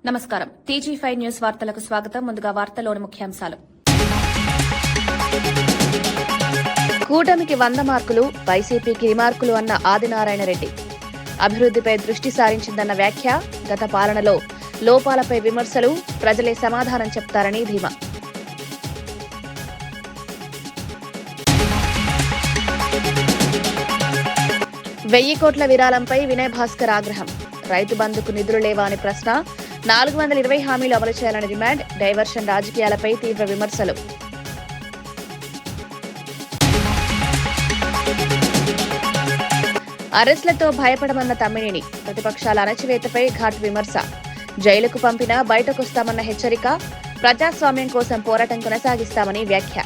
నమస్కారం. టీజీ5 న్యూస్ వార్తలకు స్వాగతం. ముందుగా వార్తల్లోని ముఖ్యాంశాలు. కూటమికి 100 మార్కులు, వైసీపీకి రిమార్కులు అన్న ఆదినారాయణ రెడ్డి. అభివృద్దిపై దృష్టి సారించిందన్న వ్యాఖ్య. గత పాలనలో లోపాలపై విమర్శలు, ప్రజలే సమాధానం చెప్తారని ధీమా. వెయ్యి కోట్ల విరాళంపై వినయ్ భాస్కర్ ఆగ్రహం. రైతు బంధుకు నిధులు లేవా అని ప్రశ్న. 420 హామీలు అమలు చేయాలని డిమాండ్. డైవర్షన్ రాజకీయాలపై తీవ్ర విమర్శలు. అరెస్టులతో భయపడమన్న తమ్మినేని. ప్రతిపక్షాల అణచివేతపై ఘాటు విమర్శ. జైలుకు పంపినా బయటకొస్తామన్న హెచ్చరిక. ప్రజాస్వామ్యం కోసం పోరాటం కొనసాగిస్తామని వ్యాఖ్య.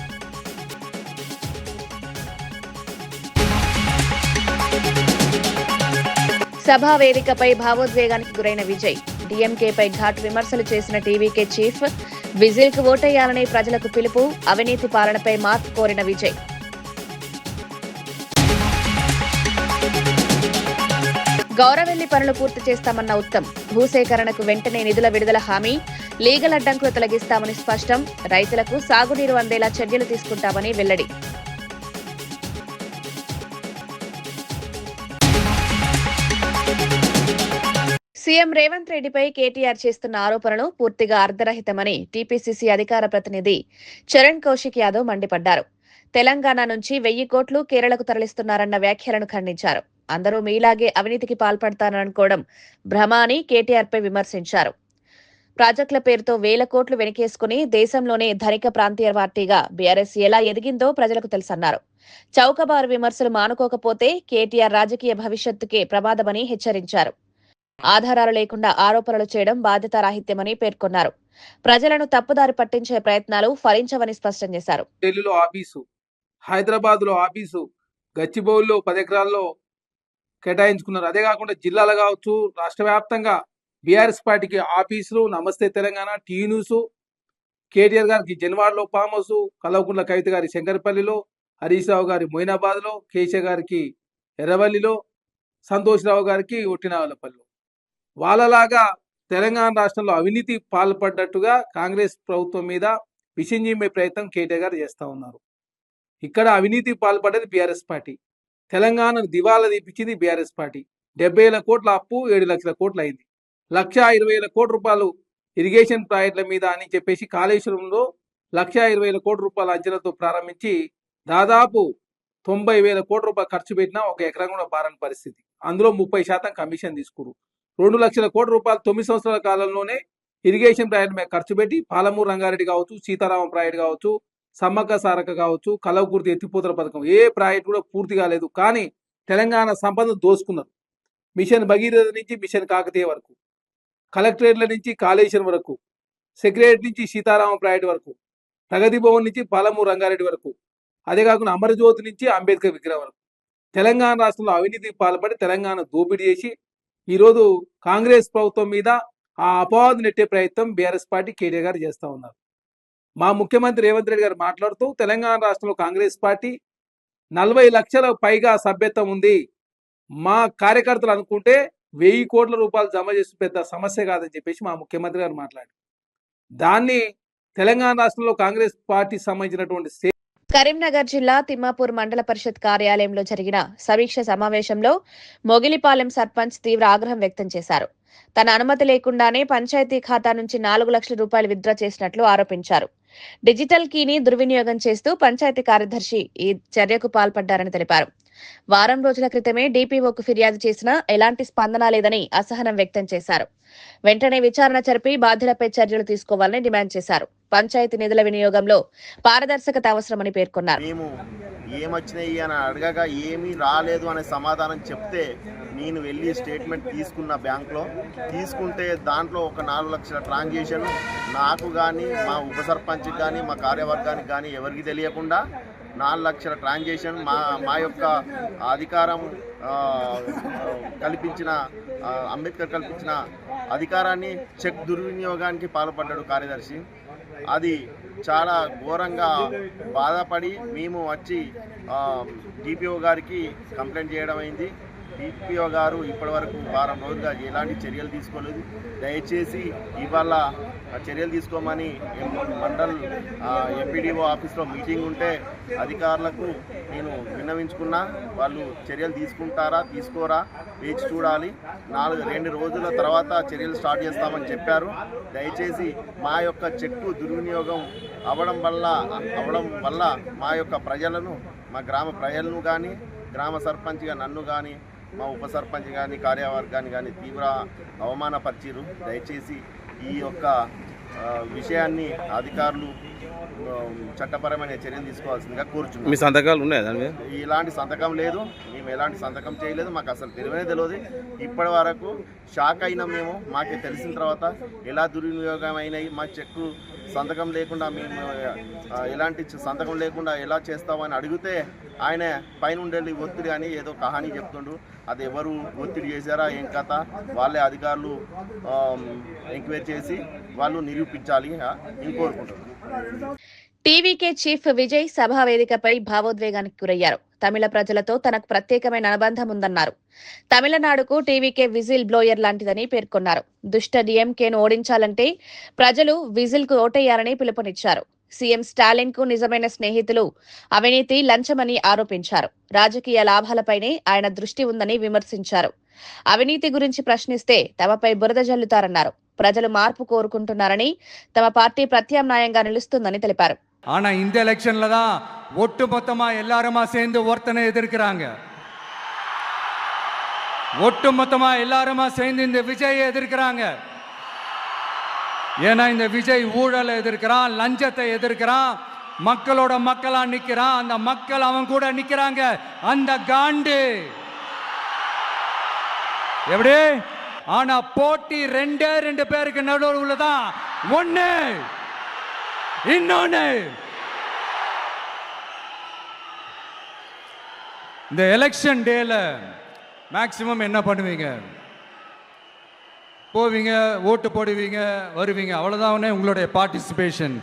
సభా వేదికపై భావోద్వేగానికి గురైన విజయ్. డీఎంకేపై ఘాటు విమర్శలు చేసిన టీవీకే చీఫ్. విజిల్కు ఓటేయాలని ప్రజలకు పిలుపు. అవినీతి పాలనపై మార్పు కోరిన విజయ్. గౌరవెల్లి పనులు పూర్తి చేస్తామన్న ఉత్తమ్. భూసేకరణకు వెంటనే నిధుల విడుదల హామీ. లీగల్ అడ్డంకులు తొలగిస్తామని స్పష్టం. రైతులకు సాగునీరు అందేలా చర్యలు తీసుకుంటామని వెల్లడి. సీఎం రేవంత్ రెడ్డిపై కేటీఆర్ చేస్తున్న ఆరోపణలు పూర్తిగా అర్ధరహితమని టీపీసీసీ అధికార ప్రతినిధి చరణ్ కౌశిక్ యాదవ్ మండిపడ్డారు. తెలంగాణ నుంచి 1000 కోట్లు కేరళకు తరలిస్తున్నారన్న వ్యాఖ్యలను ఖండించారు. అందరూ మీలాగే అవినీతికి పాల్పడతారనుకోవడం భ్రమ అని కేటీఆర్పై విమర్శించారు. ప్రాజెక్టుల పేరుతో 1000 కోట్లు వెనకేసుకుని దేశంలోనే ధనిక ప్రాంతీయ పార్టీగా బీఆర్ఎస్ ఎలా ఎదిగిందో ప్రజలకు తెలుసన్నారు. చౌకబారు విమర్శలు మానుకోకపోతే కేటీఆర్ రాజకీయ భవిష్యత్తుకే ప్రమాదమని హెచ్చరించారు. ఆధారాలు లేకుండా ఆరోపణలు చేయడం బాధ్యతారాహిత్యమని పేర్కొన్నారు. ప్రజలను తప్పుదారి పట్టించే ప్రయత్నాలు ఫలించవని స్పష్టం చేశారు. ఢిల్లీలో ఆఫీసు, హైదరాబాద్ లో ఆఫీసు, గచ్చిబౌలిలో 10 ఎకరాల్లో కేటాయించుకున్నారు. అదే కాకుండా జిల్లాలు కావచ్చు, రాష్ట్ర వ్యాప్తంగా బీఆర్ఎస్ పార్టీకి ఆఫీసులు, నమస్తే తెలంగాణ, టీ న్యూస్, కేటీఆర్ గారికి జన్వాడలో ఫామ్ హౌస్, కల్వకుంట్ల కవిత గారి శంకరపల్లిలో, హరీష్ రావు గారి మొయినాబాద్లో, కేశవ్ గారికి ఎర్రవల్లిలో, సంతోష్ రావు గారికి ఒట్టినావలపల్లిలో. వాళ్ళలాగా తెలంగాణ రాష్ట్రంలో అవినీతి పాల్పడ్డట్టుగా కాంగ్రెస్ ప్రభుత్వం మీద విషంజిమ్మే ప్రయత్నం కేటీఆర్ గారు చేస్తూ ఉన్నారు. ఇక్కడ అవినీతి పాల్పడ్డది బీఆర్ఎస్ పార్టీ. తెలంగాణను దివాలా తీపించింది బీఆర్ఎస్ పార్టీ. 70,000 కోట్ల అప్పు 7 లక్షల కోట్లు అయింది. 1,20,000 కోట్ల రూపాయలు ఇరిగేషన్ ప్రాజెక్టుల మీద అని చెప్పేసి కాళేశ్వరంలో 1,20,000 కోట్ల రూపాయల అంచనాతో ప్రారంభించి దాదాపు 90,000 కోట్ల రూపాయలు ఖర్చు పెట్టినా ఒక ఎకరం కూడా బారని పరిస్థితి. అందులో 30% కమిషన్ తీసుకురు. 2 లక్షల కోట్ల రూపాయలు 9 సంవత్సరాల కాలంలోనే ఇరిగేషన్ ప్రాజెక్టు మీద ఖర్చు పెట్టి పాలమూరు రంగారెడ్డి కావచ్చు, సీతారామం ప్రాజెక్టు కావచ్చు, సమ్మక్క సారక్క కావచ్చు, కలవకుర్తి ఎత్తిపోతల పథకం ఏ ప్రాజెక్టు కూడా పూర్తి కాలేదు. కానీ తెలంగాణ సంపద దోసుకున్నారు. మిషన్ భగీరథ నుంచి మిషన్ కాకతీయ వరకు, కలెక్టరేట్ల నుంచి కాళేశ్వరం వరకు, సెక్రటరీ నుంచి సీతారామం ప్రాజెక్టు వరకు, ప్రగతి భవన్ నుంచి పాలమూరు రంగారెడ్డి వరకు, అదే కాకుండా అమరజ్యోతి నుంచి అంబేద్కర్ విగ్రహం వరకు తెలంగాణ రాష్ట్రంలో అవినీతికి పాల్పడి తెలంగాణ దోపిడీ చేసి ఈరోజు కాంగ్రెస్ ప్రభుత్వం మీద ఆ అపవాదు నెట్టే ప్రయత్నం బీఆర్ఎస్ పార్టీ కేటీఆర్ గారు చేస్తూ ఉన్నారు. మా ముఖ్యమంత్రి రేవంత్ రెడ్డి గారు మాట్లాడుతూ తెలంగాణ రాష్ట్రంలో కాంగ్రెస్ పార్టీ 40 లక్షల పైగా సభ్యత్వం ఉంది. మా కార్యకర్తలు అనుకుంటే 1000 కోట్ల రూపాయలు జమ చేసి పెద్ద సమస్య కాదని చెప్పేసి మా ముఖ్యమంత్రి గారు మాట్లాడారు. దాన్ని తెలంగాణ రాష్ట్రంలో కాంగ్రెస్ పార్టీ సంబంధించినటువంటి కరీంనగర్ జిల్లా తిమ్మాపూర్ మండల పరిషత్ కార్యాలయంలో జరిగిన సమీక్ష సమావేశంలో మొగిలిపాలెం సర్పంచ్ తీవ్ర ఆగ్రహం వ్యక్తం చేశారు. తన అనుమతి లేకుండానే పంచాయతీ ఖాతా నుంచి 4 లక్షల రూపాయలు విత్డ్రా చేసినట్లు ఆరోపించారు. డిజిటల్ కీని దుర్వినియోగం చేస్తూ పంచాయతీ కార్యదర్శి ఈ చర్యకు పాల్పడ్డారని తెలిపారు. వారం రోజుల క్రితమే డీపీఓకు ఫిర్యాదు చేసినా ఎలాంటి స్పందన లేదని అసహనం వ్యక్తం చేశారు. వెంటనే విచారణ జరిపి బాధ్యులపై చర్యలు తీసుకోవాలని డిమాండ్ చేశారు. పంచాయతీ నిధుల వినియోగంలో పారదర్శకత అవసరమని పేర్కొన్నారు. మేము ఏమొచ్చినాయి అని అడగగా ఏమీ రాలేదు అనే సమాధానం చెప్తే నేను వెళ్ళి స్టేట్మెంట్ తీసుకున్న బ్యాంక్లో తీసుకుంటే దాంట్లో ఒక 4 లక్షల ట్రాన్సాక్షన్ నాకు కానీ మా ఉప సర్పంచ్కి కానీ మా కార్యవర్గానికి కానీ ఎవరికి తెలియకుండా 4 లక్షల ట్రాన్సాక్షన్ మా యొక్క అధికారం కల్పించిన అంబేద్కర్ కల్పించిన అధికారాన్ని చెక్ దుర్వినియోగానికి పాల్పడ్డాడు కార్యదర్శి. అది చాలా ఘోరంగా బాధపడి మేము వచ్చి డిపిఓ గారికి కంప్లైంట్ చేయడం అయింది. టీపీఓ గారు ఇప్పటివరకు వారం రోజులుగా ఎలాంటి చర్యలు తీసుకోలేదు. దయచేసి ఇవాళ చర్యలు తీసుకోమని మండల్ ఎంపీడీఓ ఆఫీస్లో మీటింగ్ ఉంటే అధికారులకు నేను విన్నవించుకున్నా. వాళ్ళు చర్యలు తీసుకుంటారా తీసుకోరా వేచి చూడాలి. 2 రోజుల తర్వాత చర్యలు స్టార్ట్ చేస్తామని చెప్పారు. దయచేసి మా యొక్క చెక్కు దుర్వినియోగం అవడం వల్ల మా యొక్క ప్రజలను, మా గ్రామ ప్రజలను కానీ, గ్రామ సర్పంచ్గా నన్ను కానీ, మా ఉప సర్పంచ్ కానీ, కార్యవర్గాన్ని కానీ తీవ్ర అవమానపరిచారు. దయచేసి ఈ యొక్క విషయాన్ని అధికారులు చట్టపరమైన చర్యలు తీసుకోవాల్సిందిగా కోరుచున్నాం. మీ సంతకాలు ఉన్నాయా దాని మీద? ఇలాంటి సంతకం లేదు, మేము ఎలాంటి సంతకం చేయలేదు, మాకు అసలు తెలియదు. ఇప్పటి వరకు షాక్ అయినాం మేము. మాకు తెలిసిన తర్వాత ఎలా దుర్వినియోగం అయినాయి, మా చెక్కు సంతకం లేకుండా మేము ఎలాంటి సంతకం లేకుండా ఎలా చేస్తామని అడిగితే ఆయన పైన ఉండేది ఒత్తిడి అని ఏదో కహానీ చెప్తుండ్రు. అది ఎవరు ఒత్తిడి చేశారా ఏం కథ వాళ్ళే అధికారులు ఎంక్వైరీ చేసి వాళ్ళు నిరూపించాలి అని కోరుకుంటున్నాను. టీవీకే చీఫ్ విజయ్ సభా వేదికపై భావోద్వేగానికి గురయ్యారు. తమిళ ప్రజలతో తనకు ప్రత్యేకమైన అనుబంధం ఉందన్నారు. తమిళనాడుకు టీవీకే విజిల్ బ్లోయర్ లాంటిదని పేర్కొన్నారు. దుష్ట డీఎంకేను ఓడించాలంటే ప్రజలు విజిల్ కు ఓటేయాలని పిలుపునిచ్చారు. సీఎం స్టాలిన్ కు నిజమైన స్నేహితులు అవినీతి, లంచమని ఆరోపించారు. రాజకీయ లాభాలపైనే ఆయన దృష్టి ఉందని విమర్శించారు. అవినీతి గురించి ప్రశ్నిస్తే తమపై బురద జల్లుతారన్నారు. ప్రజలు మార్పు కోరుకుంటున్నారని, తమ పార్టీ ప్రత్యామ్నాయంగా నిలుస్తుందని తెలిపారు. ஆனா இந்த எலெக்ஷன்ல தான் ஒட்டு மொத்தமா எல்லாருமா சேர்ந்து ஒருத்தனை எதிர்க்கிறாங்க. ஒட்டு மொத்தமா எல்லாருமா சேர்ந்து இந்த விஜயை எதிர்க்கிறாங்க. ஏன்னா இந்த விஜய் ஊழலை எதிர்க்கிறான், லஞ்சத்தை எதிர்க்கிறான், மக்களோட மக்களா நிக்கிறான். அந்த மக்கள் அவன் கூட நிக்கிறாங்க. அந்த காண்டு எப்படி? ஆனா போட்டி 2 பேருக்கு நடுவுல தான். ஒண்ணு இன்னொன்னு இந்த எலெக்ஷன் டேல மேக்சிமம் என்ன பண்ணுவீங்க? போவீங்க, ஓட்டு போடுவீங்க, வருவீங்க, அவ்வளவுதான் உங்களுடைய பார்ட்டிசிபேஷன்.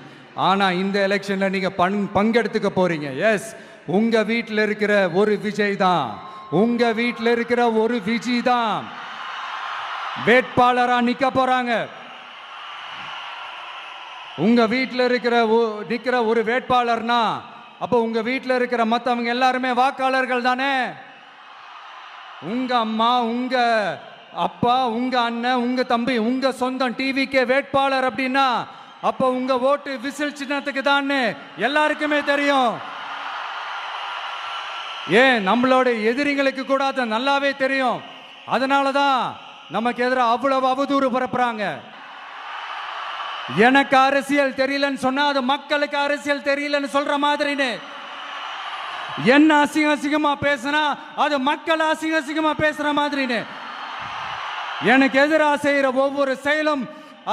ஆனா இந்த எலெக்ஷன்ல நீங்க பங்கெடுத்துக்க போறீங்க. எஸ், உங்க வீட்டில் இருக்கிற ஒரு விஜய் தான், உங்க வீட்டில் இருக்கிற ஒரு விஜய் தான் வேட்பாளரா நிக்க போறாங்க. உங்க வீட்டில் நிக்கிற ஒரு வேட்பாளர்னா அப்போ உங்க வீட்டில் இருக்கிற மற்றவங்க எல்லாருமே வாக்காளர்கள் தானே. உங்க அம்மா, உங்க அப்பா, உங்க அண்ணன், உங்க தம்பி, உங்க சொந்தம் டிவிக்கே வேட்பாளர் அப்படின்னா அப்போ உங்க ஓட்டு விசில் சின்னத்துக்கு தான் எல்லாருக்குமே தெரியும். ஏன் நம்மளோட எதிரிங்களுக்கு கூட அது நல்லாவே தெரியும். அதனால தான் நமக்கு எதிராக அவ்வளவு அவதூறு பரப்புறாங்க. எனக்கு அரசியல் தெரியலன்னு சொன்னா அது மக்களுக்கு அரசியல் தெரியலன்னு சொல்ற மாதிரின்னு. என்ன அசிங்கமா பேசினா அது மக்கள் அசிங்கமா பேசுற மாதிரின்னு. எனக்கு எதிராக செய்யற ஒவ்வொரு செயலும்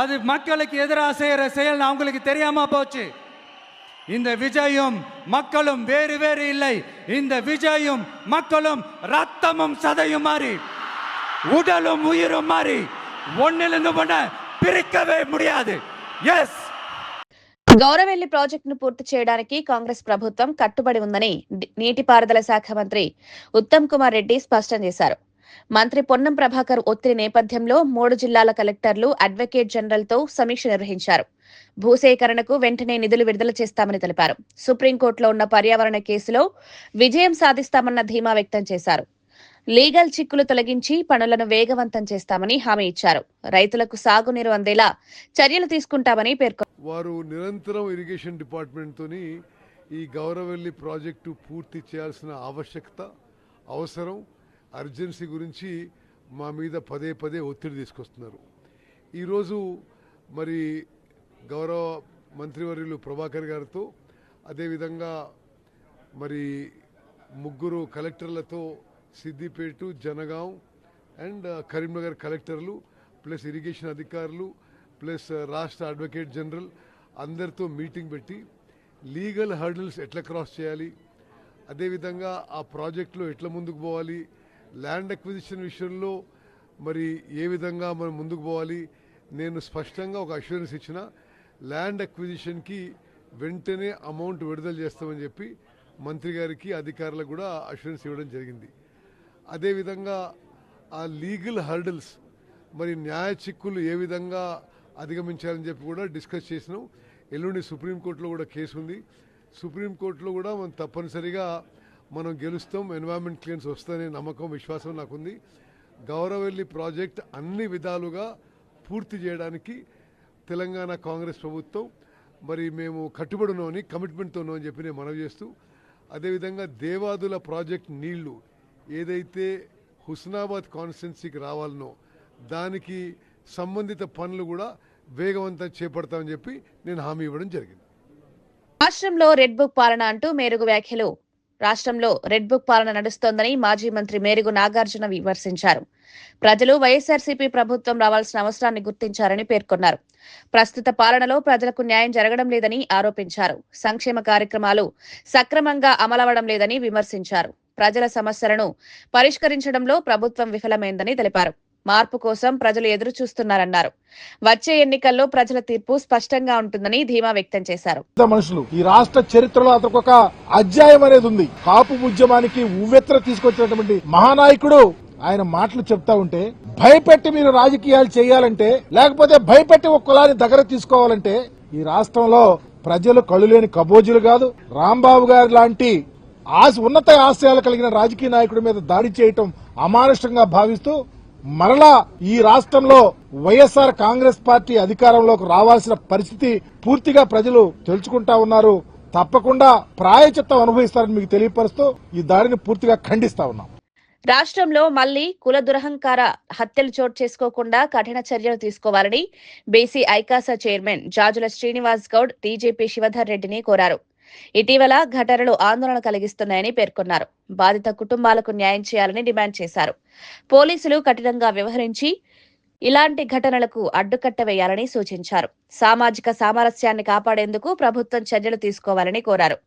அது மக்களுக்கு எதிராக செய்யற செயல் அவங்களுக்கு தெரியாம போச்சு. இந்த விஜயும் மக்களும் வேறு வேறு இல்லை. இந்த விஜயும் மக்களும் ரத்தமும் சதையும் மாறி, உடலும் உயிரும் மாறி, ஒன்னிலிருந்து ஒன்ன பிரிக்கவே முடியாது. ఎస్. గౌరవెల్లి ప్రాజెక్టును పూర్తి చేయడానికి కాంగ్రెస్ ప్రభుత్వం కట్టుబడి ఉందని నీటిపారుదల శాఖ మంత్రి ఉత్తమ్ కుమార్ రెడ్డి స్పష్టం చేశారు. మంత్రి పొన్నం ప్రభాకర్ ఒత్తిడి నేపథ్యంలో 3 జిల్లాల కలెక్టర్లు అడ్వకేట్ జనరల్ తో సమీక్ష నిర్వహించారు. భూసేకరణకు వెంటనే నిధులు విడుదల చేస్తామని తెలిపారు. సుప్రీంకోర్టులో ఉన్న పర్యావరణ కేసులో విజయం సాధిస్తామన్న ధీమా వ్యక్తం చేశారు. లీగల్ చిక్కులు తొలగించి పనులను వేగవంతం చేస్తామని హామీ ఇచ్చారు. రైతులకు సాగునీరు అందేలా చర్యలు తీసుకుంటామని పేర్కొన్నారు. వారు నిరంతరం ఇరిగేషన్ డిపార్ట్మెంట్ తోని ఈ గౌరవెల్లి ప్రాజెక్టు పూర్తి చేయాల్సిన ఆవశ్యకత, అవసరం, అర్జెన్సీ గురించి మా మీద పదే ఒత్తిడి తీసుకొస్తున్నారు. ఈరోజు మరి గౌరవ మంత్రివర్యులు ప్రభాకర్ గారితో, అదేవిధంగా మరి 3 కలెక్టర్లతో సిద్దిపేట, జనగాం అండ్ కరీంనగర్ కలెక్టర్లు ప్లస్ ఇరిగేషన్ అధికారులు ప్లస్ రాష్ట్ర అడ్వకేట్ జనరల్ అందరితో మీటింగ్ పెట్టి లీగల్ హర్డల్స్ ఎట్లా క్రాస్ చేయాలి, అదేవిధంగా ఆ ప్రాజెక్టులో ఎట్లా ముందుకు పోవాలి, ల్యాండ్ అక్విజిషన్ విషయంలో మరి ఏ విధంగా మనం ముందుకు పోవాలి. నేను స్పష్టంగా ఒక అష్యూరెన్స్ ఇచ్చిన, ల్యాండ్ అక్విజిషన్కి వెంటనే అమౌంట్ విడుదల చేస్తామని చెప్పి మంత్రి గారికి, అధికారులకు కూడా అష్యూరెన్స్ ఇవ్వడం జరిగింది. అదేవిధంగా ఆ లీగల్ హర్డల్స్ మరి న్యాయ చిక్కులు ఏ విధంగా అధిగమించాలని చెప్పి కూడా డిస్కస్ చేసినాం. ఎల్లుండి సుప్రీంకోర్టులో కూడా కేసు ఉంది. సుప్రీంకోర్టులో కూడా మనం తప్పనిసరిగా మనం గెలుస్తాం. ఎన్వైరన్మెంట్ క్లియరెన్స్ వస్తుందనే నమ్మకం, విశ్వాసం నాకుంది. గౌరవెల్లి ప్రాజెక్ట్ అన్ని విధాలుగా పూర్తి చేయడానికి తెలంగాణ కాంగ్రెస్ ప్రభుత్వం మరి మేము కట్టుబడి ఉన్నామని, కమిట్మెంట్తో ఉన్నామని చెప్పి నేను మనవి చేస్తూ, అదేవిధంగా దేవాదుల ప్రాజెక్ట్ నీళ్లు ఏదైతే హుస్నాబాద్ కాన్స్టిట్యున్సీకి రావాలనో దానికి సంబంధిత పనులు కూడా వేగవంతం చేపడతామని చెప్పి నేను హామీ ఇవ్వడం జరిగింది. రాష్ట్రంలో రెడ్ బుక్ పాలన అంటూ మేరుగు వ్యాఖ్యలు. రాష్ట్రంలో రెడ్ బుక్ పాలన నడుస్తోందని మాజీ మంత్రి మేరుగు నాగార్జున విమర్శించారు. ప్రజలు వైఎస్ఆర్సీపీ ప్రభుత్వం రావాల్సిన అవసరాన్ని గుర్తించారని పేర్కొన్నారు. ప్రస్తుత పాలనలో ప్రజలకు న్యాయం జరగడం లేదని ఆరోపించారు. సంక్షేమ కార్యక్రమాలు సక్రమంగా అమలవడం లేదని విమర్శించారు. ప్రజల సమస్యలను పరిష్కరించడంలో ప్రభుత్వం విఫలమైందని తెలిపారు. మార్పు కోసం ప్రజలు ఎదురు చూస్తున్నారన్నారు. వచ్చే ఎన్నికల్లో ప్రజల తీర్పు స్పష్టంగా ఉంటుందని ధీమా వ్యక్తం చేశారు. మనుషులు ఈ రాష్ట్ర చరిత్రలో అతనికి ఒక అధ్యాయం అనేది ఉంది. కాపు ఉద్యమానికి ఉవ్వెత్ర తీసుకొచ్చినటువంటి మహానాయకుడు ఆయన మాటలు చెప్తా ఉంటే, భయపెట్టి మీరు రాజకీయాలు చేయాలంటే, లేకపోతే భయపెట్టి ఒక కులాన్ని దగ్గర తీసుకోవాలంటే ఈ రాష్ట్రంలో ప్రజలు కళ్ళు లేని కబోజులు కాదు. రాంబాబు గారి లాంటి ఉన్నత ఆశయాలు కలిగిన రాజకీయ నాయకుడి మీద దాడి చేయటం అమానుషంగా భావిస్తూ మరలా ఈ రాష్ట్రంలో వైఎస్ఆర్ కాంగ్రెస్ పార్టీ అధికారంలోకి రావాల్సిన పరిస్థితి పూర్తిగా ప్రజలు తెలుసుకుంటా ఉన్నారు. తప్పకుండా ప్రాయచిత్తం అనుభవిస్తారని మీకు తెలియపరుస్తూ ఈ దాడిని పూర్తిగా ఖండిస్తా ఉన్నాం. రాష్ట్రంలో మళ్లీ కుల దురహంకార హత్యలు చోటు చేసుకోకుండా కఠిన చర్యలు తీసుకోవాలని బీసీ ఐకాస చైర్మన్ జాజుల శ్రీనివాస్ గౌడ్ డీజీపీ శివధర్ రెడ్డిని కోరారు. ఇటీవల ఘటనలు ఆందోళన కలిగిస్తున్నాయని పేర్కొన్నారు. బాధిత కుటుంబాలకు న్యాయం చేయాలని డిమాండ్ చేశారు. పోలీసులు కఠినంగా వ్యవహరించి ఇలాంటి ఘటనలకు అడ్డుకట్ట వేయాలని సూచించారు. సామాజిక సామరస్యాన్ని కాపాడేందుకు ప్రభుత్వం చర్యలు తీసుకోవాలని కోరారు.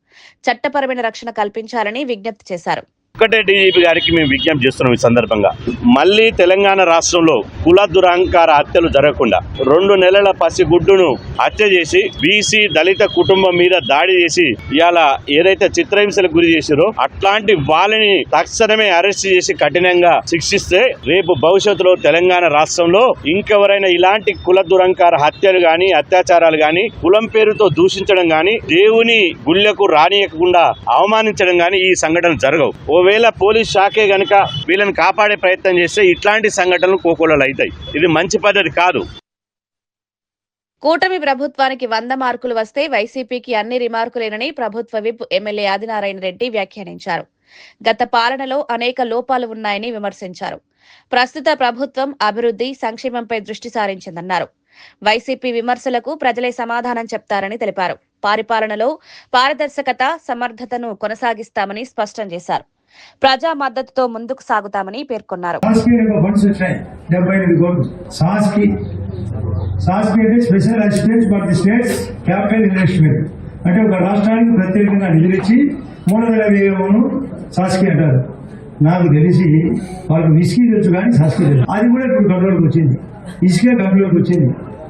చట్టపరమైన రక్షణ కల్పించాలని విజ్ఞప్తి చేశారు. ఒకటే డీజీపీ గారికి మేము విజ్ఞప్తి చేస్తున్నాం. ఈ సందర్భంగా మళ్లీ తెలంగాణ రాష్ట్రంలో కుల దురహంకార హత్యలు జరగకుండా 2 నెలల పసిగుడ్డును హత్య చేసి బీసీ దళిత కుటుంబం మీద దాడి చేసి ఇవాళ ఏదైతే చిత్రహింసలకు గురి చేశారో అట్లాంటి వాళ్ళని తక్షణమే అరెస్ట్ చేసి కఠినంగా శిక్షిస్తే రేపు భవిష్యత్తులో తెలంగాణ రాష్ట్రంలో ఇంకెవరైనా ఇలాంటి కుల దురహంకార హత్యలు గాని అత్యాచారాలు గాని కులం పేరుతో దూషించడం గాని దేవుని గుళ్లకు రానియకుండా అవమానించడం గాని ఈ సంఘటనలు జరగవు. ఒకవేళ పోలీస్ శాఖే గనక వీళ్ళని కాపాడే ప్రయత్నం చేస్తే ఇట్లాంటి సంఘటనలు కోకొల్లలు అవుతాయి. ఇది మంచి పద్ధతి కాదు. కూటమి ప్రభుత్వానికి 100 మార్కులు వస్తే వైసీపీకి అన్ని రిమార్కులేనని ప్రభుత్వ విప్ ఎమ్మెల్యే ఆదినారాయణ రెడ్డి వ్యాఖ్యానించారు. గత పాలనలో అనేక లోపాలు ఉన్నాయని విమర్శించారు. ప్రస్తుత ప్రభుత్వం అభివృద్ధి, సంక్షేమంపై దృష్టి సారించిందన్నారు. వైసీపీ విమర్శలకు ప్రజలే సమాధానం చెప్తారని తెలిపారు. పరిపాలనలో పారదర్శకత, సమర్థతను కొనసాగిస్తామని స్పష్టం చేశారు. ప్రజా మద్దతుతో ముందుకు సాగుతామని పేర్కొన్నారు. Special assistant for the states capital investment అంటే ఒక రాష్ట్రానికి ప్రత్యేకంగా నిధులిచ్చి 3,000 సాస్కి అంటారు. నాకు తెలిసి వాళ్ళకి విస్కీ తెలుసు కానీ సాస్కి తెలుసు. అది కూడా ఇప్పుడు కంట్రోల్కి వచ్చింది. ఇసుకే కంట్రోల్కి వచ్చింది.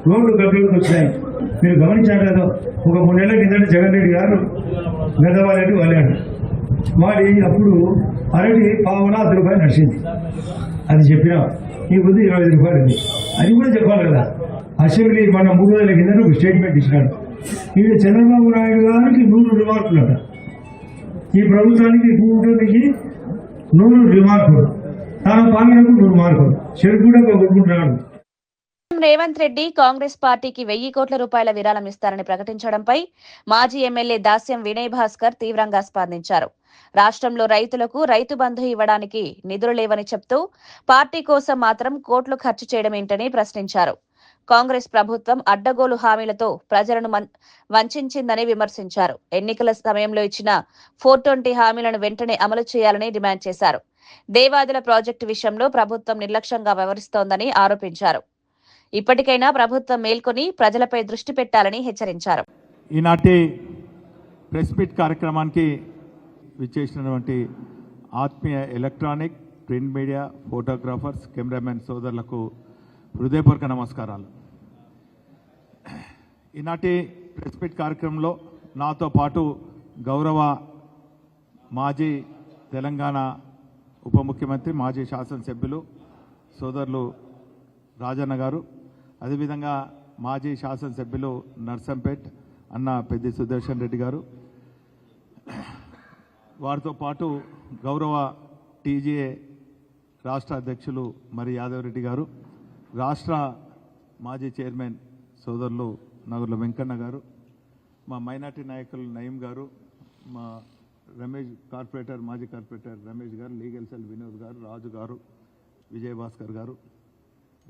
రోడ్లు కంట్రోల్కి వచ్చినాయి. మీరు గమనించారు. ఒక 3 నెలల కిందట జగన్ రెడ్డి గారు గదవారెడ్డి వాళ్ళాడు. వాడి అప్పుడు అరటి పావున ₹10 నడిచింది. అది చెప్పినా ఈ బుద్ధి ₹25. అది కూడా చెప్పాలి కదా. అసెంబ్లీ మన 3 రోజుల కింద ఒక స్టేట్మెంట్ ఇచ్చినాడు. ఇది చంద్రబాబు నాయుడు గారికి 100 రిమార్కులు. ఈ ప్రభుత్వానికి కూటమికి 100 రిమార్కులు, తన పాలనకు 100 మార్కులు. చెడు కూడా కొట్టుకుంటున్నాడు. రేవంత్ రెడ్డి కాంగ్రెస్ పార్టీకి 1,000 కోట్ల రూపాయల విరాళం ఇస్తారని ప్రకటించడంపై మాజీ ఎమ్మెల్యే దాస్యం వినయ్ భాస్కర్ తీవ్రంగా స్పందించారు. రాష్ట్రంలో రైతులకు రైతు బంధు ఇవ్వడానికి నిధులు లేవని చెప్తూ పార్టీ కోసం మాత్రం కోట్లు ఖర్చు చేయడమేంటని ప్రశ్నించారు. కాంగ్రెస్ ప్రభుత్వం అడ్డగోలు హామీలతో ప్రజలను వంచిందని విమర్శించారు. ఎన్నికల సమయంలో ఇచ్చిన 420 హామీలను వెంటనే అమలు చేయాలని డిమాండ్ చేశారు. దేవాదుల ప్రాజెక్టు విషయంలో ప్రభుత్వం నిర్లక్ష్యంగా వ్యవహరిస్తోందని ఆరోపించారు. ఇప్పటికైనా ప్రభుత్వం మేల్కొని ప్రజలపై దృష్టి పెట్టాలని హెచ్చరించారు. ఈనాటి ప్రెస్ మీట్ కార్యక్రమానికి విచ్చేసినటువంటి ఆత్మీయ electronic, print media, photographers, cameraman సోదరులకు హృదయపూర్వక నమస్కారాలు. ఈనాటి ప్రెస్ మీట్ కార్యక్రమంలో నాతో పాటు గౌరవ మాజీ తెలంగాణ ఉప ముఖ్యమంత్రి మాజీ శాసనసభ్యులు సోదరులు రాజన్న గారు, అదేవిధంగా మాజీ శాసనసభ్యులు నర్సంపేట్ అన్న పెద్ది సుదర్శన్ రెడ్డి గారు, వారితో పాటు గౌరవ టీజీఏ రాష్ట్ర అధ్యక్షులు మరి యాదవ్ రెడ్డి గారు, రాష్ట్ర మాజీ చైర్మన్ సోదరులు నగర్ల వెంకన్న గారు, మా మైనార్టీ నాయకులు నయీం గారు, మా రమేష్ కార్పొరేటర్ మాజీ కార్పొరేటర్ రమేష్ గారు, లీగల్ సెల్ వినోద్ గారు, రాజు గారు, విజయభాస్కర్ గారు,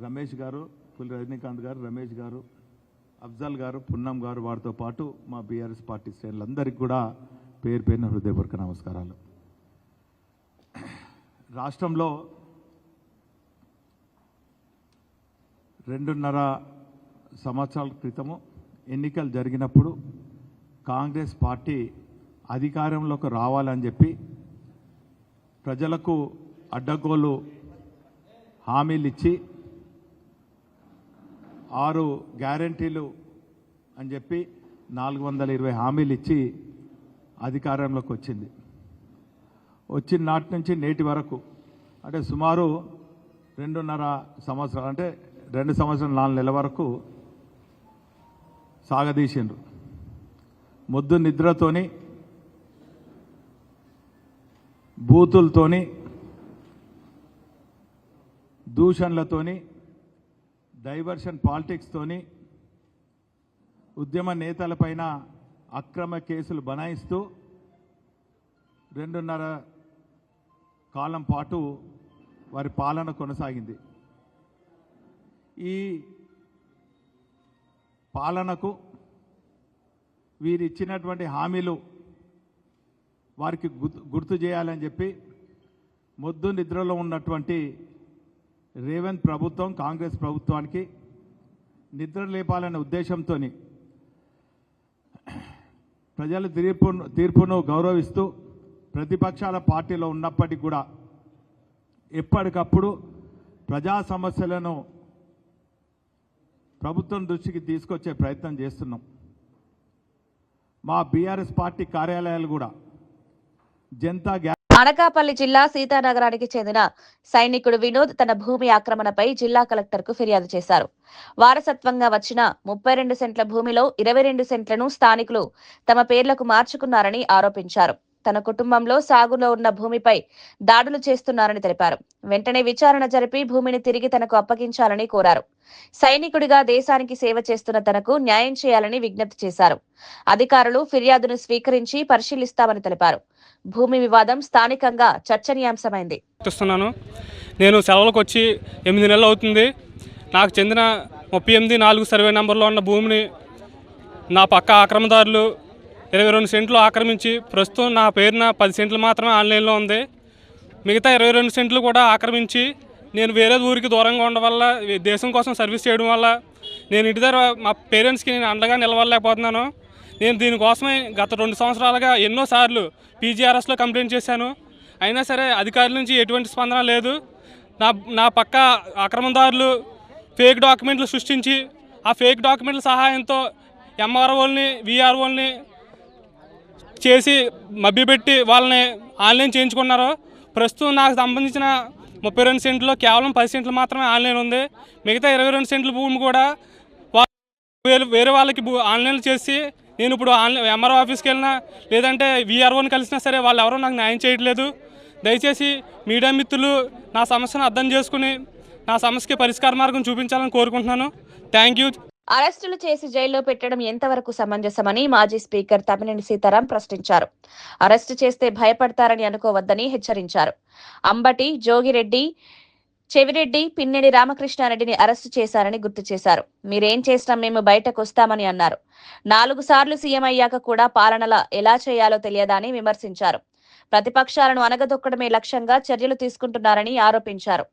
రమేష్ గారు, పులి రజనీకాంత్ గారు, రమేష్ గారు, అఫ్జల్ గారు, పున్నం గారు, వారితో పాటు మా బీఆర్ఎస్ పార్టీ శ్రేణులందరికీ కూడా పేరు పేరున హృదయపూర్వక నమస్కారాలు. రాష్ట్రంలో 2.5 సంవత్సరాల క్రితము ఎన్నికలు జరిగినప్పుడు కాంగ్రెస్ పార్టీ అధికారంలోకి రావాలని చెప్పి ప్రజలకు అడ్డగోలు హామీలు ఇచ్చి 6 గ్యారంటీలు అని చెప్పి 420 హామీలు ఇచ్చి అధికారంలోకి వచ్చింది. వచ్చిన నాటి నుంచి నేటి వరకు అంటే సుమారు 2.5 సంవత్సరాలు, అంటే 2 సంవత్సరాలు 4 నెలల వరకు సాగదీసిండ్రు. మొద్దు నిద్రతోని, బూతులతోని, దూషణలతోని, డైవర్షన్ పాలిటిక్స్తోని, ఉద్యమ నేతలపైన అక్రమ కేసులు బనాయిస్తూ 2.5 కాలం పాటు వారి పాలన కొనసాగింది. ఈ పాలనకు వీరు ఇచ్చినటువంటి హామీలు వారికి గుర్తు చేయాలని చెప్పి మొద్దు నిద్రలో ఉన్నటువంటి రేవంత్ ప్రభుత్వం, కాంగ్రెస్ ప్రభుత్వానికి నిద్ర లేపాలనే ఉద్దేశంతో ప్రజల తీర్పును గౌరవిస్తూ ప్రతిపక్షాల పార్టీలో ఉన్నప్పటికీ కూడా ఎప్పటికప్పుడు ప్రజా సమస్యలను ప్రభుత్వం దృష్టికి తీసుకొచ్చే ప్రయత్నం చేస్తున్నాం. మా బీఆర్ఎస్ పార్టీ కార్యాలయాలు కూడా జనతా అనకాపల్లి జిల్లా సీతానగరానికి చెందిన సైనికుడు వినోద్ తన భూమి ఆక్రమణపై జిల్లా కలెక్టర్కు ఫిర్యాదు చేశారు. వారసత్వంగా వచ్చిన 32 సెంట్ల భూమిలో 22 సెంట్లను స్థానికులు తమ పేర్లకు మార్చుకున్నారని ఆరోపించారు. తన కుటుంబంలో సాగులో ఉన్న భూమిపై దాడులు చేస్తున్నారని తెలిపారు. వెంటనే విచారణ జరిపి భూమిని తిరిగి తనకు అప్పగించాలని కోరారు. సైనికుడిగా దేశానికి సేవ చేస్తున్న తనకు న్యాయం చేయాలని విజ్ఞప్తి చేశారు. అధికారులు ఫిర్యాదును స్వీకరించి పరిశీలిస్తామని తెలిపారు. భూమి వివాదం స్థానికంగా చర్చనీయాంశమైంది. నేను సెలవులకు వచ్చి 8 నెలలు అవుతుంది. నాకు చెందిన 38-4 సర్వే నెంబర్లో ఉన్న భూమిని నా పక్క ఆక్రమణదారులు 22 సెంట్లు ఆక్రమించి ప్రస్తుతం నా పేరున 10 సెంట్లు మాత్రమే ఆన్లైన్లో ఉంది. మిగతా 22 సెంట్లు కూడా ఆక్రమించి నేను వేరే ఊరికి దూరంగా ఉండడం వల్ల, దేశం కోసం సర్వీస్ చేయడం వల్ల నేను ఇంటి దగ్గర మా పేరెంట్స్కి నేను అండగా నిలవలేకపోతున్నాను. నేను దీనికోసమే గత 2 సంవత్సరాలుగా ఎన్నోసార్లు పీజీఆర్ఎస్లో కంప్లైంట్ చేశాను. అయినా సరే అధికారుల నుంచి ఎటువంటి స్పందన లేదు. నా పక్క ఆక్రమణదారులు ఫేక్ డాక్యుమెంట్లు సృష్టించి ఆ ఫేక్ డాక్యుమెంట్ల సహాయంతో ఎంఆర్ఓల్ని, విఆర్ఓల్ని చేసి మభ్యపెట్టి వాళ్ళని ఆన్లైన్ చేయించుకున్నారు. ప్రస్తుతం నాకు సంబంధించిన 32 సెంట్లో కేవలం 10 సెంట్లు మాత్రమే ఆన్లైన్ ఉంది. మిగతా 22 సెంట్ల భూమి కూడా వేరే వాళ్ళకి ఆన్లైన్ చేసి నేను ఇప్పుడు ఎంఆర్ఓ ఆఫీస్కి వెళ్ళినా లేదంటే విఆర్ఓని కలిసినా సరే వాళ్ళు ఎవరో నాకు న్యాయం చేయట్లేదు. దయచేసి మీడియా మిత్రులు నా సమస్యను అర్థం చేసుకుని నా సమస్యకి పరిష్కార మార్గం చూపించాలని కోరుకుంటున్నాను. Thank you. అరెస్టులు చేసి జైల్లో పెట్టడం ఎంతవరకు సమంజసమని మాజీ స్పీకర్ తమ్మినేని సీతారాం ప్రశ్నించారు. అరెస్టు చేస్తే భయపడతారని అనుకోవద్దని హెచ్చరించారు. అంబటి, జోగిరెడ్డి, చెవిరెడ్డి, పిన్నెని రామకృష్ణారెడ్డిని అరెస్టు చేశారని గుర్తు చేశారు. మీరేం చేసినా మేము బయటకు వస్తామని అన్నారు. 4 సార్లు సీఎం అయ్యాక కూడా పాలనలా ఎలా చేయాలో తెలియదా అని విమర్శించారు. ప్రతిపక్షాలను అనగదొక్కడమే లక్ష్యంగా చర్యలు తీసుకుంటున్నారని ఆరోపించారు.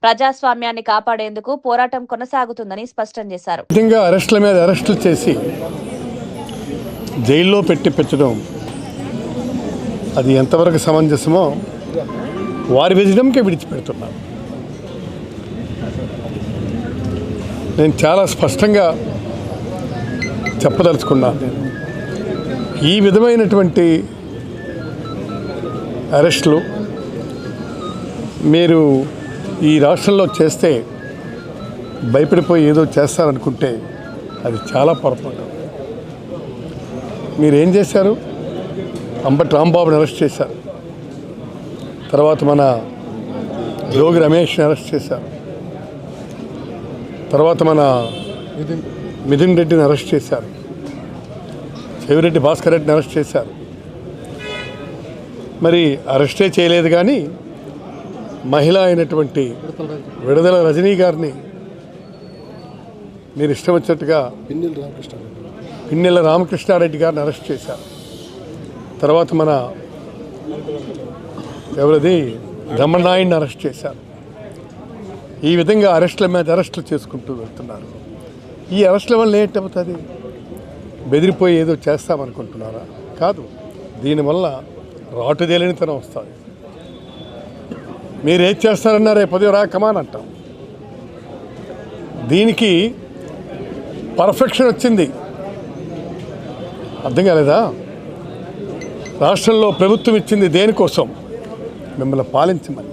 ప్రజాస్వామ్యాన్ని కాపాడేందుకు పోరాటం కొనసాగుతుందని స్పష్టం చేశారు. అరెస్టుల మీద అరెస్టులు చేసి జైల్లో పెట్టడం అది ఎంతవరకు సమంజసమో వారి విజయంకే విడిచిపెడుతున్నారు. నేను చాలా స్పష్టంగా చెప్పదలుచుకున్నాను. ఈ విధమైనటువంటి అరెస్టులు మీరు ఈ రాష్ట్రంలో చేస్తే భయపడిపోయి ఏదో చేస్తారనుకుంటే అది చాలా పొరపాటు. మీరేం చేశారు? అంబటి రాంబాబుని అరెస్ట్ చేశారు, తర్వాత మన జోగి రమేష్ని అరెస్ట్ చేశారు, తర్వాత మన మిథున్ రెడ్డిని అరెస్ట్ చేశారు, చెవిరెడ్డి భాస్కర్ రెడ్డిని అరెస్ట్ చేశారు. మరి అరెస్టే చేయలేదు కానీ మహిళ అయినటువంటి విడుదల రజనీ గారిని మీరు ఇష్టం వచ్చినట్టుగా పిన్నెల రామకృష్ణారెడ్డి గారిని అరెస్ట్ చేశారు. తర్వాత మన ఎవరిది రమణాయుడిని అరెస్ట్ చేశారు. ఈ విధంగా అరెస్టుల మీద అరెస్టులు చేసుకుంటూ వెళ్తున్నారు. ఈ అరెస్టుల వల్ల ఏంటవుతుంది? బెదిరిపోయి ఏదో చేస్తామనుకుంటున్నారా? కాదు, దీనివల్ల రాటుదేలినితనం వస్తుంది. మీరు ఏది చేస్తారన్నారే పదే రా కమాన్ అంటాం. దీనికి పర్ఫెక్షన్ వచ్చింది. అర్థం కాలేదా? రాష్ట్రంలో ప్రభుత్వం ఇచ్చింది దేనికోసం? మిమ్మల్ని పాలించమని.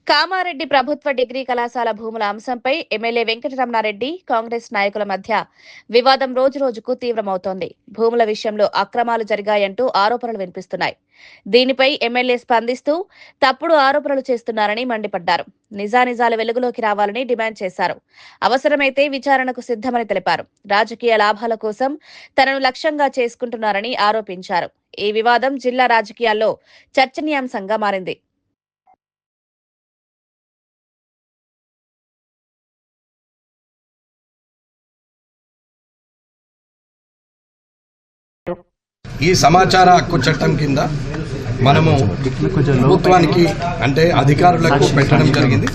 కామారెడ్డి ప్రభుత్వ డిగ్రీ కళాశాల భూముల అంశంపై ఎమ్మెల్యే వెంకటరమణారెడ్డి, కాంగ్రెస్ నాయకుల మధ్య వివాదం రోజురోజుకు తీవ్రమవుతోంది. భూముల విషయంలో అక్రమాలు జరిగాయంటూ ఆరోపణలు వినిపిస్తున్నాయి. దీనిపై ఎమ్మెల్యే స్పందిస్తూ తప్పుడు ఆరోపణలు చేస్తున్నారని మండిపడ్డారు. నిజానిజాలు వెలుగులోకి రావాలని డిమాండ్ చేశారు. అవసరమైతే విచారణకు సిద్ధమని తెలిపారు. రాజకీయ లాభాల కోసం తనను లక్ష్యంగా చేసుకుంటున్నారని ఆరోపించారు. ఈ వివాదం జిల్లా రాజకీయాల్లో చర్చనీయాంశంగా మారింది. ఈ సమాచార హక్కు చట్టం కింద మనము ప్రభుత్వానికి అంటే అధికారులకు పెట్టడం జరిగింది.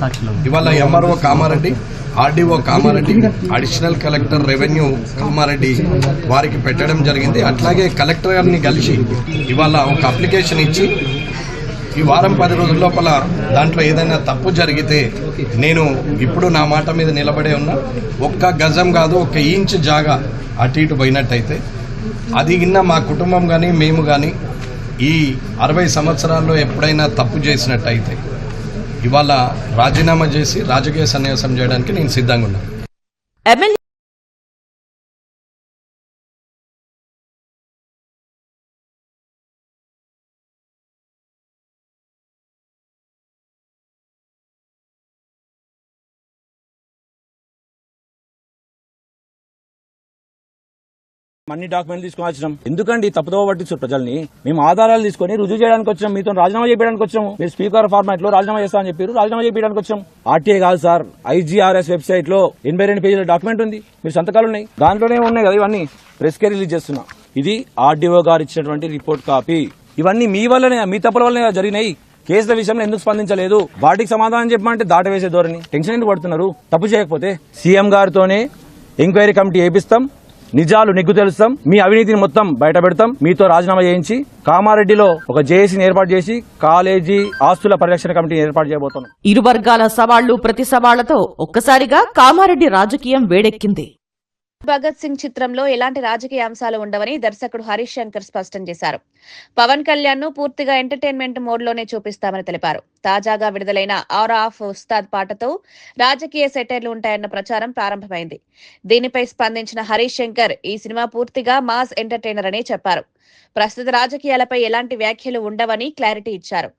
ఇవాళ MRO Kamareddy, RDO Kamareddy, additional collector revenue Kamareddy వారికి పెట్టడం జరిగింది. అట్లాగే కలెక్టర్ గారిని కలిసి ఇవాళ ఒక అప్లికేషన్ ఇచ్చి ఈ వారం 10 రోజుల లోపల దాంట్లో ఏదైనా తప్పు జరిగితే నేను ఇప్పుడు నా మాట మీద నిలబడే ఉన్నా. ఒక్క గజం కాదు, 1 ఇంచ్ జాగా అటు ఇటు పోయినట్టయితే అది కింద మా కుటుంబం కానీ మేము కానీ ఈ 60 సంవత్సరాల్లో ఎప్పుడైనా తప్పు చేసినట్టయితే ఇవాళ రాజీనామా చేసి రాజకీయ సన్యాసం చేయడానికి నేను సిద్ధంగా ఉన్నాను. అన్ని డాక్యుమెంట్ తీసుకుని వచ్చినాం. ఎందుకండి తప్పుదోవ పట్టించారు ప్రజల్ని? మేము ఆధారాలు తీసుకుని రుజువు చేయడానికి వచ్చినాం. మీతో రాజీనామా చేయడానికి వచ్చాము. మీరు స్పీకర్ ఫార్మాట్ లో రాజీనామా చేస్తామని చెప్పారు, రాజీనామా చేయడానికి వచ్చాం. ఆర్టీఐ కాదు సార్, IGRS వెబ్సైట్ లో 82 పేజీల డాక్యుమెంట్ ఉంది. మీరు సంతకాలు ఉన్నాయి, దాంట్లోనే ఉన్నాయి కదా ఇవన్నీ. ప్రెస్ కే రిలీజ్ చేస్తున్నా. ఇది ఆర్డీఓ గారు ఇచ్చినటువంటి రిపోర్ట్ కాపీ. ఇవన్నీ మీ వల్లనే, మీ తప్పుల వల్లనే జరిగినాయి. కేసుల విషయంలో ఎందుకు స్పందించలేదు? వాటికి సమాధానం చెప్పమంటే దాటవేసే ధోరణి. టెన్షన్ ఎందుకు పడుతున్నారు? తప్పు చేయకపోతే సీఎం గారితోనే ఎంక్వైరీ కమిటీ వేపిస్తాం, నిజాలు నిగ్గు తెలుస్తాం, మీ అవినీతిని మొత్తం బయట పెడతాం. మీతో రాజీనామా చేయించి కామారెడ్డిలో ఒక జేఏసీని ఏర్పాటు చేసి కాలేజీ ఆస్తుల పరిరక్షణ కమిటీని ఏర్పాటు చేయబోతున్నాం. ఇరు వర్గాల సవాళ్లు ప్రతి సవాళ్లతో ఒక్కసారిగా కామారెడ్డి రాజకీయం వేడెక్కింది. భగత్ సింగ్ చిత్రంలో ఎలాంటి రాజకీయ అంశాలు ఉండవని దర్శకుడు హరీష్ శంకర్ స్పష్టం చేశారు. పవన్ కళ్యాణ్ ను పూర్తిగా ఎంటర్టైన్మెంట్ మోడ్ లోనే చూపిస్తామని తెలిపారు. తాజాగా విడుదలైన ఆరా ఆఫ్ ఉస్తాద్ పాటతో రాజకీయ సెటైర్లు ఉంటాయన్న ప్రచారం ప్రారంభమైంది. దీనిపై స్పందించిన హరీష్ శంకర్ ఈ సినిమా పూర్తిగా మాస్ ఎంటర్టైనర్ అని చెప్పారు. ప్రస్తుత రాజకీయాలపై ఎలాంటి వ్యాఖ్యలు ఉండవని క్లారిటీ ఇచ్చారు.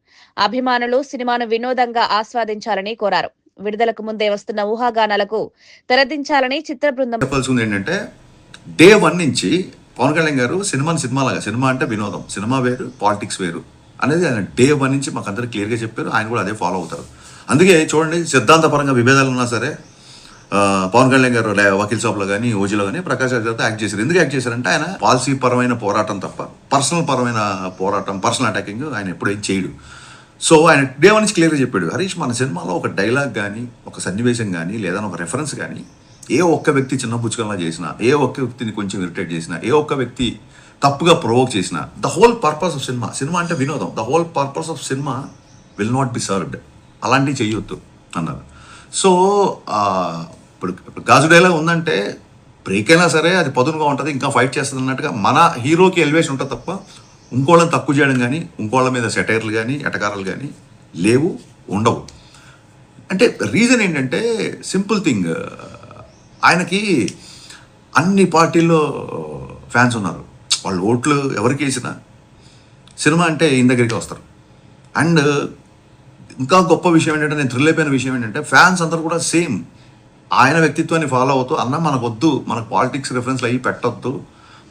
అభిమానులు సినిమాను వినోదంగా ఆస్వాదించాలని కోరారు. విడుదలకు ముందే వస్తున్న ఊహాగానాలకు తెరదించాలని చిత్ర బృందం చెప్పాల్సింది ఏంటంటే, డే 1 నుంచి పవన్ కళ్యాణ్ గారు సినిమాలాగా, సినిమా అంటే వినోదం, సినిమా వేరు, పాలిటిక్స్ వేరు అనేది ఆయన డే 1 నుంచి మాకు అందరూ క్లియర్గా చెప్పారు. ఆయన కూడా అదే ఫాలో అవుతారు. అందుకే చూడండి, సిద్ధాంతపరంగా విభేదాలు ఉన్నా సరే పవన్ కళ్యాణ్ గారు వకీల్ షాప్లో కానీ, ఓజీలో కానీ ప్రకాష్ రాజ్ గారితో యాక్ట్ చేశారు. ఎందుకు యాక్ట్ చేశారంటే ఆయన పాలసీ పరమైన పోరాటం తప్ప పర్సనల్ పరమైన పోరాటం, పర్సనల్ అటాకింగ్ ఆయన ఎప్పుడేం చేయడు. సో ఆయన డే 1 నుంచి క్లియర్గా చెప్పాడు, హరీష్ మన సినిమాలో ఒక డైలాగ్ కానీ, ఒక సన్నివేశం కానీ, లేదా ఒక రెఫరెన్స్ కానీ ఏ ఒక్క వ్యక్తి చిన్న పుచ్చుకల్లా చేసినా, ఏ ఒక్క వ్యక్తిని కొంచెం ఇరిటేట్ చేసినా, ఏ ఒక్క వ్యక్తి తప్పుగా ప్రొవోక్ చేసినా, the whole purpose of cinema అంటే వినోదం, the whole purpose of cinema will not be served, అలాంటివి చెయ్యొద్దు అన్నారు. సో ఇప్పుడు గాజు డైలాగ్ ఉందంటే బ్రేక్ అయినా సరే అది పదునుగా ఉంటుంది, ఇంకా ఫైట్ చేస్తుంది అన్నట్టుగా మన హీరోకి ఎలివేషన్ ఉంటుంది తప్ప ఇంకోళ్ళని తక్కువ చేయడం కానీ, ఇంకోళ్ళ మీద సెటైర్లు కానీ, ఎటకారాలు కానీ లేవు, ఉండవు. అంటే రీజన్ ఏంటంటే సింపుల్ థింగ్, ఆయనకి అన్ని పార్టీల్లో ఫ్యాన్స్ ఉన్నారు. వాళ్ళు ఓట్లు ఎవరికి వేసినా సినిమా అంటే ఈయన దగ్గరికి వస్తారు. అండ్ ఇంకా గొప్ప విషయం ఏంటంటే, నేను థ్రిల్ అయిపోయిన విషయం ఏంటంటే, ఫ్యాన్స్ అందరూ కూడా సేమ్ ఆయన వ్యక్తిత్వాన్ని ఫాలో అవుతూ, అన్న మనకు వద్దు, మనకు పాలిటిక్స్ రెఫరెన్స్లు అయ్యి పెట్టొద్దు,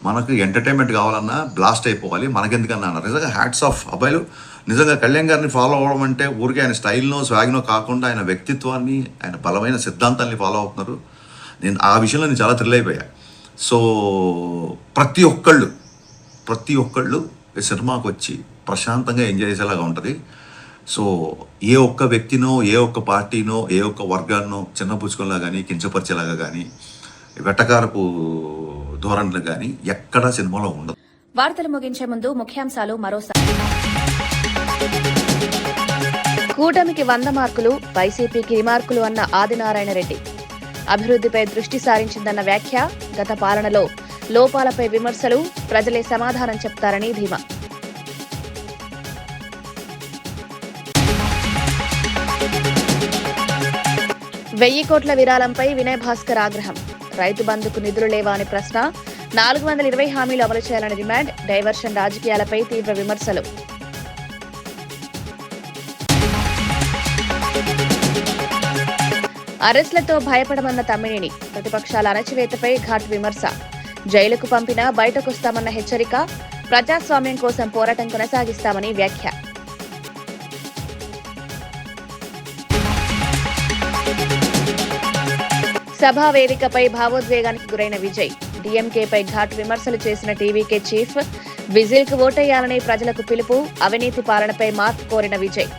మనకు ఎంటర్టైన్మెంట్ కావాలన్నా బ్లాస్ట్ అయిపోవాలి, మనకెందుకన్నా అన్నారు. నిజంగా హ్యాట్స్ ఆఫ్ అబ్బాయిలు. నిజంగా కళ్యాణ్ గారిని ఫాలో అవ్వడం అంటే ఊరికే ఆయన స్టైల్నో స్వాగ్నో కాకుండా ఆయన వ్యక్తిత్వాన్ని, ఆయన బలమైన సిద్ధాంతాన్ని ఫాలో అవుతున్నారు. నేను ఆ విషయంలో నేను చాలా థ్రిల్ అయిపోయా. సో ప్రతి ఒక్కళ్ళు ఈ సినిమాకి వచ్చి ప్రశాంతంగా ఎంజాయ్ చేసేలాగా ఉంటుంది. సో ఏ ఒక్క వ్యక్తినో, ఏ ఒక్క పార్టీనో, ఏ ఒక్క వర్గాన్నో చిన్నపుచ్చుకోలా కానీ, కించపరిచేలాగా కానీ, వెటకారపు ధోరణులు కానీ ఎక్కడా సినిమాలో ఉండదు. వార్తలు ముగించే ముందు ముఖ్యాంశాలు మరోసారి. కూటమికి 100 మార్కులు, వైసీపీకి రిమార్కులు అన్న ఆదినారాయణ రెడ్డి. అభివృద్ధిపై దృష్టి సారించిందన్న వ్యాఖ్య. గత పాలనలో లోపాలపై విమర్శలు, ప్రజలే సమాధానం చెప్తారని ధీమా. వెయ్యి కోట్ల విరాళంపై వినయ్ భాస్కర్ ఆగ్రహం. రైతు బంధుకు నిధులు లేవా అని ప్రశ్న. 420 హామీలు అమలు చేయాలని డిమాండ్. డైవర్షన్ రాజకీయాలపై తీవ్ర విమర్శలు. అరెస్టులతో భయపడమన్న తమ్మినేని. ప్రతిపక్షాల అణచివేతపై ఘాట్ విమర్శ. జైలుకు పంపినా బయటకొస్తామన్న హెచ్చరిక. ప్రజాస్వామ్యం కోసం పోరాటం కొనసాగిస్తామని వ్యాఖ్య. సభా వేదికపై భావోద్వేగానికి గురైన విజయ్. డీఎంకేపై ఘాటు విమర్శలు చేసిన టీవీకే చీఫ్. విజిల్కు ఓటేయాలని ప్రజలకు పిలుపు. అవినీతి పాలనపై మార్పు కోరిన విజయ్.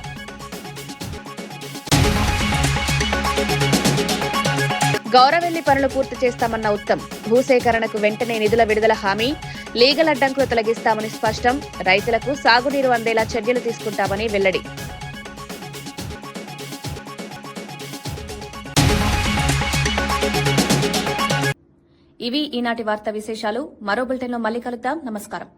గౌరవెల్లి పనులు పూర్తి చేస్తామన్న ఉత్తమ్. భూసేకరణకు వెంటనే నిధుల విడుదల హామీ. లీగల్ అడ్డంకులు తొలగిస్తామని స్పష్టం. రైతులకు సాగునీరు అందేలా చర్యలు తీసుకుంటామని వెల్లడి. ఇవి ఈనాటి వార్తా విశేషాలు. మరో బులెటిన్లో మళ్ళీ కలుద్దాం. నమస్కారం.